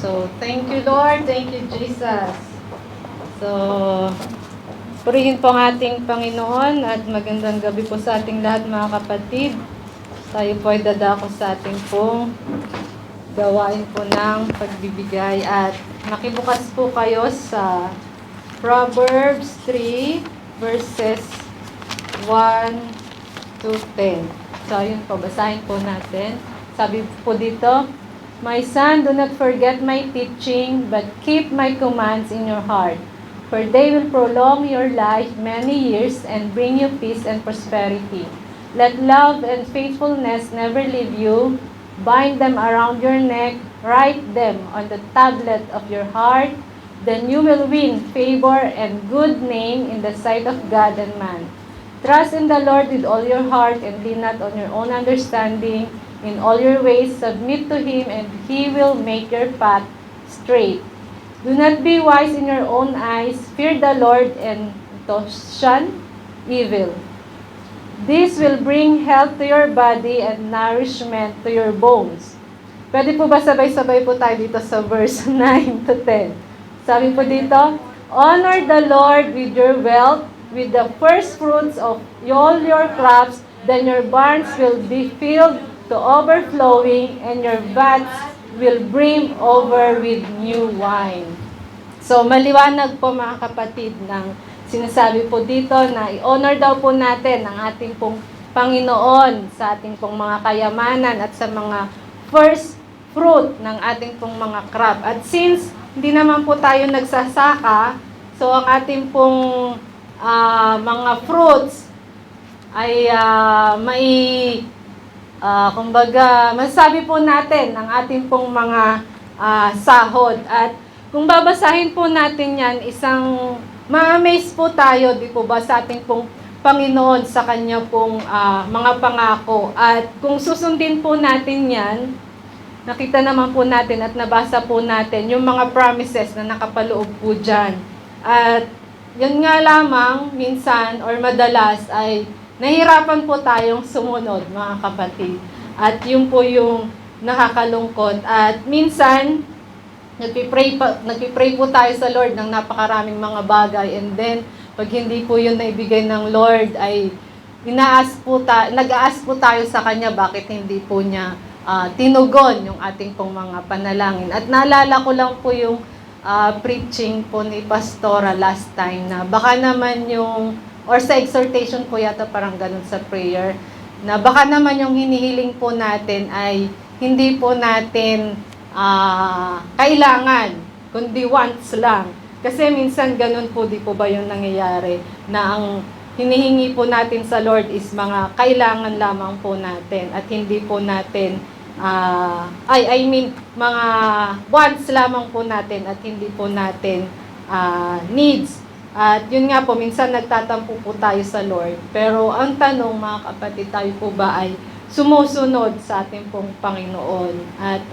So, thank you Lord, thank you Jesus. So, purihin po ang ating Panginoon at magandang gabi po sa ating lahat mga kapatid. Tayo po ay dadako sa ating pong gawain po ng pagbibigay at makibukas po kayo sa Proverbs 3 verses 1 to 10. So, yun po, basahin po natin. Sabi po dito, "My son, do not forget my teaching, but keep my commands in your heart. For they will prolong your life many years and bring you peace and prosperity. Let love and faithfulness never leave you. Bind them around your neck, write them on the tablet of your heart. Then you will win favor and good name in the sight of God and man. Trust in the Lord with all your heart and lean not on your own understanding. In all your ways submit to Him, and He will make your path straight. Do not be wise in your own eyes. Fear the Lord and shun evil. This will bring health to your body and nourishment to your bones." Pwede po ba sabay-sabay po tayo dito sa verse 9 to 10? Sabi po dito, "Honor the Lord with your wealth, with the first fruits of all your crops, then your barns will be filled to overflowing, and your vats will brim over with new wine." So, maliwanag po mga kapatid ng sinasabi po dito na i-honor daw po natin ang ating pong Panginoon sa ating pong mga kayamanan at sa mga first fruit ng ating pong mga crop. At since hindi naman po tayo nagsasaka, so ang ating pong mga fruits ay kumbaga, masasabi po natin ang ating pong mga sahod. At kung babasahin po natin yan, isang ma-amaze po tayo, di po ba, sa ating pong Panginoon sa Kanya pong mga pangako. At kung susundin po natin yan, nakita naman po natin at nabasa po natin yung mga promises na nakapaloob po dyan. At yun nga lamang, minsan or madalas ay nahihirapan po tayong sumunod, mga kapatid. At yun po yung nakakalungkot. At minsan, nagpipray po tayo sa Lord ng napakaraming mga bagay. And then, pag hindi po yun naibigay ng Lord, ay nag-aas po tayo sa Kanya, bakit hindi po niya tinugon yung ating pong mga panalangin. At naalala ko lang po yung preaching po ni Pastora last time na baka naman yung or sa exhortation po yata parang ganun sa prayer, na baka naman yung hinihiling po natin ay hindi po natin kailangan, kundi wants lang. Kasi minsan ganun po, di po ba yung nangyayari, na ang hinihingi po natin sa Lord is mga kailangan lamang po natin at hindi po natin, mga wants lamang po natin at hindi po natin needs. At yun nga po, minsan nagtatampo po tayo sa Lord. Pero ang tanong, mga kapatid, tayo po ba ay sumusunod sa ating pong Panginoon? At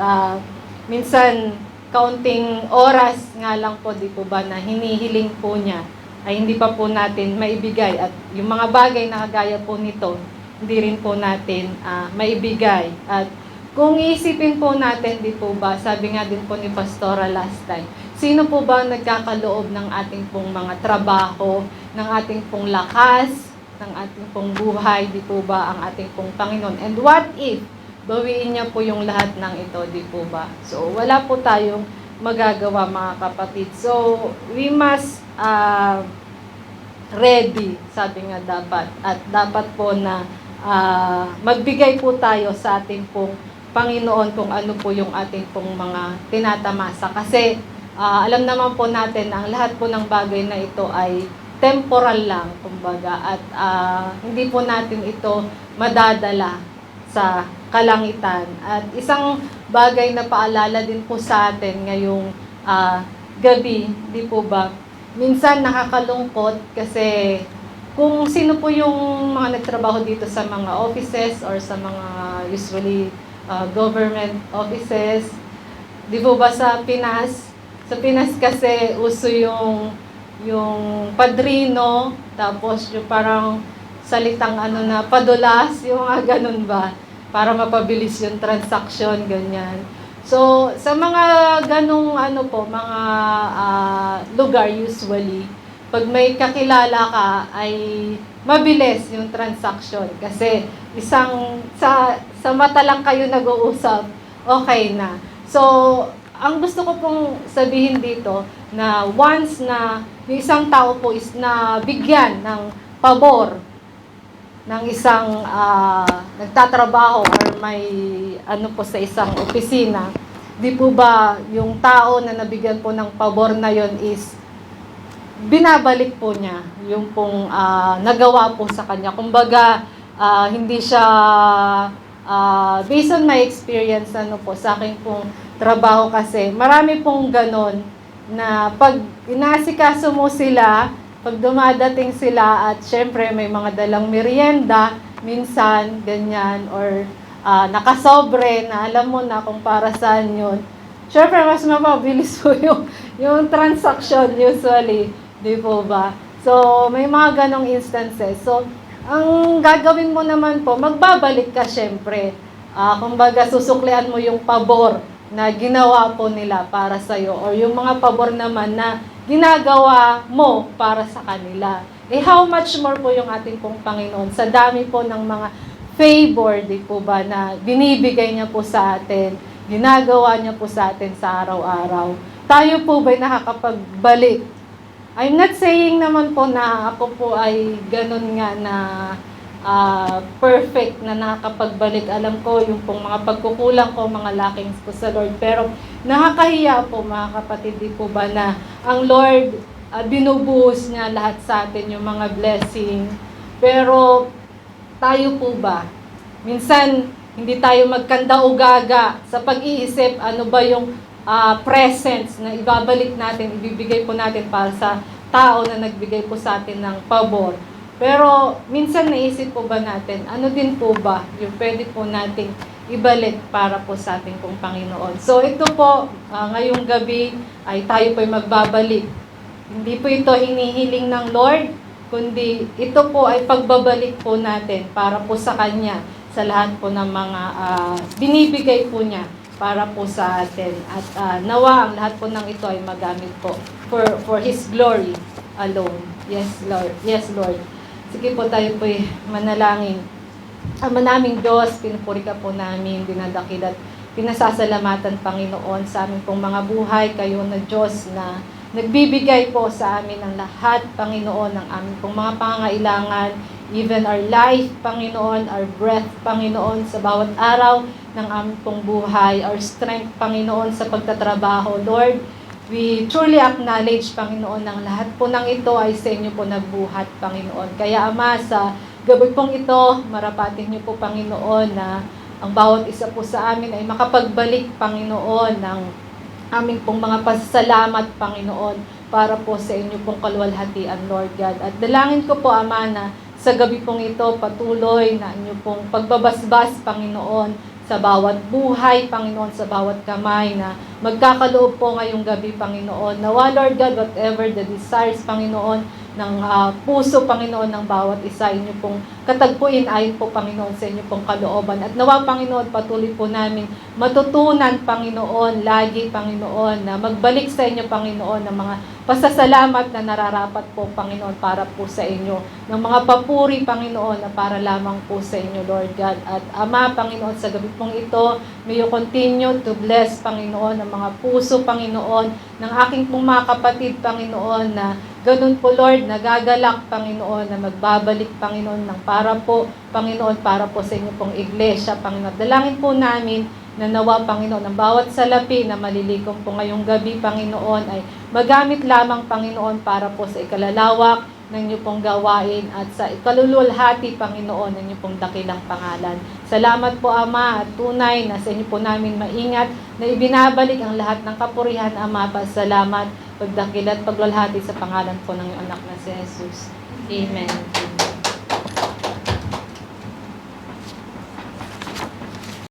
minsan, kaunting oras nga lang po, di po ba, na hinihiling po niya, ay hindi pa po natin maibigay. At yung mga bagay na kagaya po nito, hindi rin po natin maibigay. At kung iisipin po natin, di po ba, sabi nga din po ni Pastora last time, sino po ba nagkakaloob ng ating pong mga trabaho, ng ating pong lakas, ng ating pong buhay, di po ba, ang ating pong Panginoon? And what if bawiin niya po yung lahat ng ito, di po ba? So, wala po tayong magagawa, mga kapatid. So, we must ready, sabi nga dapat. At dapat po na magbigay po tayo sa ating pong Panginoon kung ano po yung ating pong mga tinatamasa. Kasi, alam naman po natin na ang lahat po ng bagay na ito ay temporal lang, kumbaga. At hindi po natin ito madadala sa kalangitan. At isang bagay na paalala din po sa atin ngayong gabi, di po ba? Minsan nakakalungkot kasi kung sino po yung mga nagtrabaho dito sa mga offices or sa mga usually government offices, di po ba sa Pinas? Sa Pinas kasi uso yung padrino, tapos yung parang salitang na padulas, yung mga ganun ba, para mapabilis yung transaction, ganyan. So, sa mga mga ganong mga lugar usually, pag may kakilala ka ay mabilis yung transaction kasi sa mata lang kayo nag-uusap, okay na. So, ang gusto ko pong sabihin dito na once na yung isang tao po is na bigyan ng pabor ng isang nagtatrabaho or may po sa isang opisina, di po ba yung tao na nabigyan po ng pabor na yon is binabalik po niya yung pong nagawa po sa kanya. Kumbaga, hindi siya, based on my experience, sa aking pong trabaho kasi, marami pong ganon na pag inasikaso mo sila, pag dumadating sila at syempre may mga dalang merienda, minsan, ganyan, or nakasobre na alam mo na kung para saan yun, syempre mas mapabilis po yung transaction usually. Di po ba? So, may mga ganong instances. So, ang gagawin mo naman po, magbabalik ka syempre. Kumbaga, susuklian mo yung pabor na ginawa po nila para sa'yo or yung mga pabor naman na ginagawa mo para sa kanila. How much more po yung ating pong Panginoon sa dami po ng mga favor, di po ba, na binibigay niya po sa atin, ginagawa niya po sa atin sa araw-araw. Tayo po ba'y nakakapagbalik? I'm not saying naman po na ako po ay ganun nga na perfect na nakakapagbalik. Alam ko yung pong mga pagkukulang ko, mga lackings ko sa Lord. Pero nakakahiya po mga kapatid, di po ba na ang Lord binubuhos niya lahat sa atin yung mga blessing. Pero tayo po ba? Minsan hindi tayo magkanda-ugaga sa pag-iisip ano ba yung presence na ibabalik natin, ibibigay po natin para sa tao na nagbigay po sa atin ng pabor. Pero minsan naisip po ba natin, ano din po ba yung pwede po nating ibalik para po sa ating pong Panginoon. So ito po, ngayong gabi ay tayo po ay magbabalik. Hindi po ito hinihiling ng Lord, kundi ito po ay pagbabalik po natin para po sa Kanya, sa lahat po ng mga binibigay po niya para po sa atin. At nawa ang lahat po ng ito ay magamit po for His glory alone. Yes, Lord. Yes, Lord. Sige po, tayo po manalangin. Ama naming Diyos, pinupuri ka po namin, dinadakil at pinasasalamatan, Panginoon, sa aming pong mga buhay. Kayo na Diyos na nagbibigay po sa amin ng lahat, Panginoon, ng aming pong mga pangangailangan, even our life, Panginoon, our breath, Panginoon, sa bawat araw ng aming pong buhay, our strength, Panginoon, sa pagtatrabaho. Lord, we truly acknowledge, Panginoon, ng lahat po ng ito ay sa inyo po nagbuhat, Panginoon. Kaya, Ama, sa gabi pong ito, marapatin niyo po, Panginoon, na ang bawat isa po sa amin ay makapagbalik, Panginoon, ng aming pong mga pasasalamat, Panginoon, para po sa inyo pong kaluwalhatian, Lord God. At dalangin ko po, Ama, na sa gabi pong ito, patuloy na inyo pong pagbabasbas, Panginoon, sa bawat buhay, Panginoon, sa bawat kamay na magkakaloob po ngayong gabi, Panginoon. Nawa, Lord God, whatever the desires, Panginoon, ng puso, Panginoon, ng bawat isa, inyo pong katagpuin ayon po, Panginoon, sa inyo pong kalooban. At nawa, Panginoon, patuloy po namin matutunan, Panginoon, lagi, Panginoon, na magbalik sa inyo, Panginoon, ng mga pasasalamat na nararapat po, Panginoon, para po sa inyo. Ng mga papuri, Panginoon, na para lamang po sa inyo, Lord God. At Ama, Panginoon, sa gabi pong ito, may you continue to bless, Panginoon, ng mga puso, Panginoon, ng aking pong mga kapatid, Panginoon, na ganun po, Lord, nagagalak, Panginoon, na magbabalik, Panginoon, ng para po, Panginoon, para po sa inyo pong iglesia, Panginoon. Dalangin po namin na nawa, Panginoon, ang bawat salapi na malilikom po ngayong gabi, Panginoon, ay magamit lamang, Panginoon, para po sa ikalalawak ng inyo pong gawain at sa ikalululhati, Panginoon, ng inyo pong dakilang pangalan. Salamat po, Ama, at tunay na sa inyo po namin maingat na ibinabalik ang lahat ng kapurihan, Ama. Pasalamat, pagdakil at paglulhati sa pangalan po ng iyong anak na si Jesus. Amen.